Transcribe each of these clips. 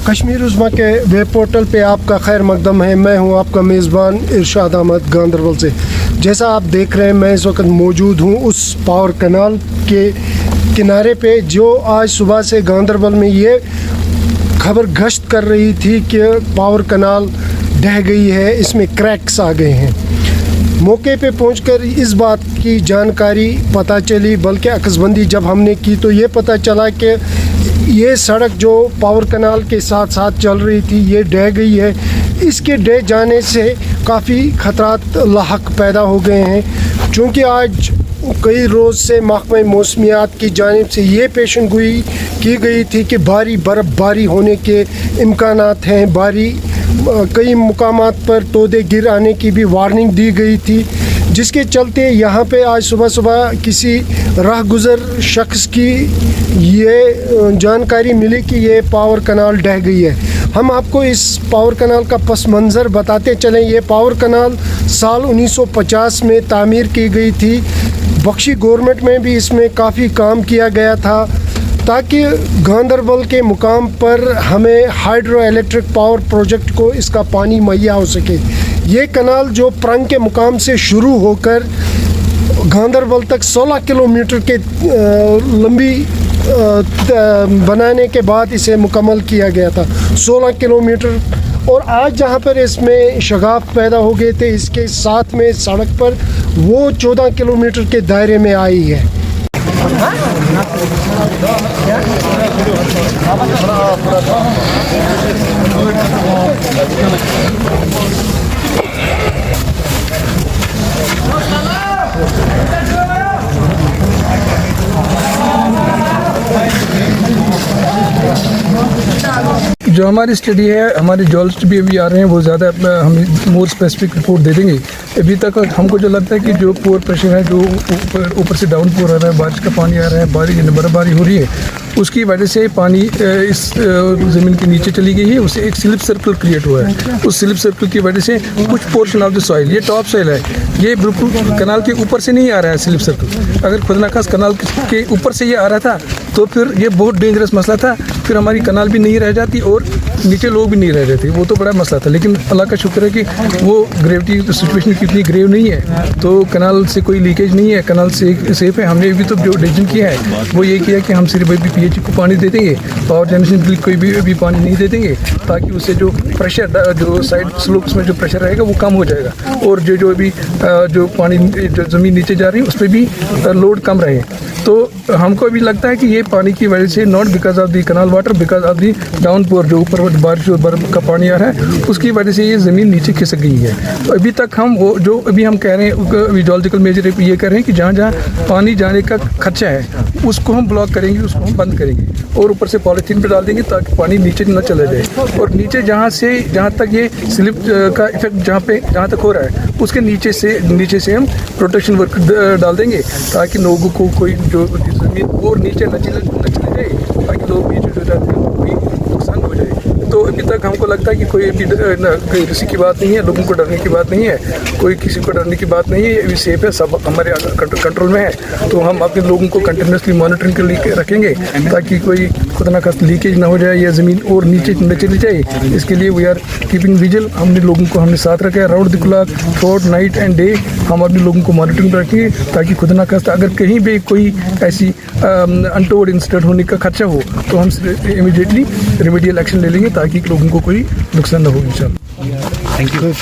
कश्मीर उज़्मा के web portal पे आपका खैर मकदम है। मैं हूं आपका मेज़बान इरशाद अहमद गांदरबल से। जैसा आप देख रहे हैं, मैं इस वक्त मौजूद हूं उस पावर कनाल के किनारे पे जो आज सुबह से गांदरबल में ये खबर गश्त कर रही थी कि पावर कनाल ढह गई है, इसमें क्रैक्स आ गए हैं। मौके पे पहुंचकर इस बात की जानकारी पता चली, बल्कि अकसबंदी जब हमने की तो ये पता चला कि ये सड़क जो पावर कनाल के साथ साथ चल रही थी ये ढह गई है। इसके ढह जाने से काफ़ी ख़तरात लाहक पैदा हो गए हैं, चूँकि आज कई रोज़ से महकमा मौसमियात की जानिब से ये पेशन गोई की गई थी कि भारी बर्फ़बारी होने के इम्कानात हैं। कई मुकामात पर तोदे गिर आने की भी वार्निंग दी गई थी, जिसके चलते यहाँ पे आज सुबह सुबह किसी राहगुज़र शख्स की ये जानकारी मिली कि ये पावर कनाल ढह गई है। हम आपको इस पावर कनाल का पस मंज़र बताते चलें। ये पावर कनाल साल 1950 में तामीर की गई थी। बख्शी गवर्नमेंट में भी इसमें काफ़ी काम किया गया था ताकि गांदरबल के मुकाम पर हमें हाइड्रो इलेक्ट्रिक पावर प्रोजेक्ट को इसका पानी मुहैया हो सके। ये कनाल जो प्रंग के मुकाम से शुरू होकर गांदरबल तक 16 किलोमीटर के लंबी बनाने के बाद इसे मुकम्मल किया गया था, 16 किलोमीटर। और आज जहाँ पर इसमें शगाफ पैदा हो गए थे, इसके साथ में सड़क पर वो 14 किलोमीटर के दायरे में आई है। जो हमारी स्टडी है, हमारे जॉर्नलिस्ट भी अभी आ रहे हैं, वो ज़्यादा हमें मोर स्पेसिफिक रिपोर्ट दे देंगे। अभी तक हमको जो लगता है कि जो पोर प्रेशर है, जो ऊपर से डाउन पोर आ रहा है, बारिश का पानी आ रहा है, बर्फबारी हो रही है, उसकी वजह से पानी इस ज़मीन के नीचे चली गई है। उससे एक स्लिप सर्कल क्रिएट हुआ है। उस स्लिप सर्कल की वजह से कुछ पोर्शन ऑफ द सॉइल, ये टॉप सॉइल है, ये बिल्कुल कनाल के ऊपर से नहीं आ रहा है स्लिप सर्कल। अगर खुदा न खास कनाल के ऊपर से ये आ रहा था तो फिर ये बहुत डेंजरस मसला था। फिर हमारी कनाल भी नहीं रह जाती और नीचे लोग भी नहीं रह जाते, वो तो बड़ा मसला था। लेकिन अल्लाह का शुक्र है कि वो ग्रेविटी सिचुएशन कितनी ग्रेव नहीं है, तो कनाल से कोई लीकेज नहीं है, कनाल से सेफ है। हमने अभी तो जो डिसीजन किया है वो ये किया कि हम सिर्फ अभी PH को पानी दे देंगे, पावर जनरेशन बिल कोई भी अभी पानी नहीं दे देंगे, ताकि उससे जो प्रेशर, जो साइड स्लोप्स में जो प्रेशर रहेगा वो कम हो जाएगा। और जो अभी जो पानी जो ज़मीन नीचे जा रही है उस पर भी लोड कम रहे। तो हमको अभी लगता है कि ये पानी की वजह से, not because of the kanal water, because of the downpour, जो ऊपर बारिश और बर्फ का पानी आ रहा है, उसकी वजह से ये ज़मीन नीचे खिसक गई है। तो अभी तक हम वो जो अभी हम कह रहे हैं, जियोलॉजिकल मेजर ये कह रहे हैं कि जहाँ जहाँ पानी जाने का खर्चा है उसको हम ब्लॉक करेंगे, उसको हम बंद करेंगे और ऊपर से पॉलीथीन पे डाल देंगे ताकि पानी नीचे न चला जाए। और नीचे जहाँ तक ये स्लिप का इफेक्ट जहाँ तक हो रहा है, उसके नीचे से हम प्रोटेक्शन वर्क डाल देंगे ताकि लोगों को कोई जो ज़मीन और नीचे न चले जाए, ताकि लोग नीचे जो जाते हैं कोई नुकसान हो जाए। तो अभी तक हमको लगता है कि कोई रिस्क की बात नहीं है, लोगों को डरने की बात नहीं है, कोई किसी को डरने की बात नहीं है। अभी सेफ है, सब हमारे कंट्रोल में है। तो हम अपने लोगों को कंटिन्यूसली मॉनिटरिंग के लिए रखेंगे ताकि कोई खुदा न खास्ता लीकेज ना हो जाए या ज़मीन और नीचे न चली जाए। इसके लिए वी आर कीपिंग विजिल। हमने लोगों को हमने साथ रखा है round the clock, through night and day. हम अपने लोगों को मॉनिटरिंग रखेंगे ताकि खुदा न खास्ता अगर कहीं भी कोई ऐसी अनटोवर्ड इंसिडेंट होने का खर्चा हो तो हम इमीडिएटली रेमेडियल एक्शन ले लेंगे ताकि लोगों को कोई नुकसान न हो इंशाल्लाह। Thank you.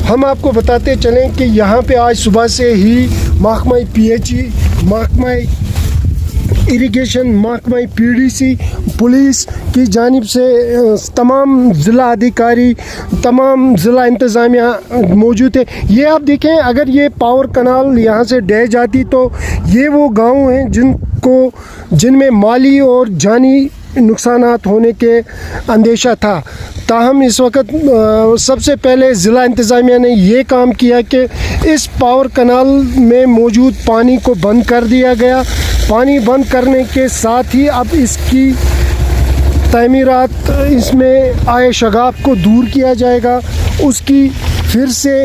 हम आपको बताते चलें कि यहाँ पे आज सुबह से ही महकमा PHE, महकमा इरिगेशन, महकमा PDC, पुलिस की जानिब से तमाम ज़िला अधिकारी, तमाम ज़िला इंतज़ामिया मौजूद है। ये आप देखें, अगर ये पावर कनाल यहाँ से ढह जाती तो ये वो गांव हैं जिनमें माली और जानी नुकसानात होने के अंदेशा था। ताहम इस वक्त सबसे पहले ज़िला इंतज़ामिया ने ये काम किया कि इस पावर कनाल में मौजूद पानी को बंद कर दिया गया। पानी बंद करने के साथ ही अब इसकी तमीरात, इसमें आए शगाफ को दूर किया जाएगा, उसकी फिर से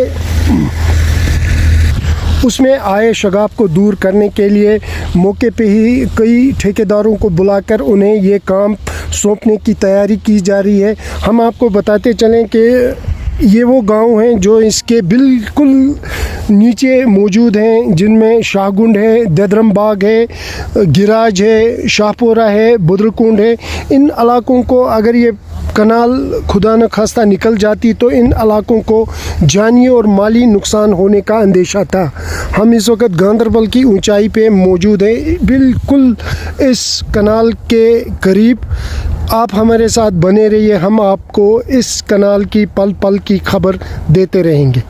उसमें आए शगाफ को दूर करने के लिए मौके पे ही कई ठेकेदारों को बुलाकर उन्हें ये काम सौंपने की तैयारी की जा रही है। हम आपको बताते चलें कि ये वो गांव हैं जो इसके बिल्कुल नीचे मौजूद हैं, जिनमें शाहगुंड है, ददरम बाग है, गिराज है, शाहपोरा है, बुदरकुंड है। इन इलाकों को अगर ये कनाल खुदा न खास्ता निकल जाती तो इन इलाकों को जानी और माली नुकसान होने का अंदेशा था। हम इस वक्त गांदरबल की ऊंचाई पे मौजूद हैं, बिल्कुल इस कनाल के करीब। आप हमारे साथ बने रहिए, हम आपको इस कनाल की पल पल की खबर देते रहेंगे।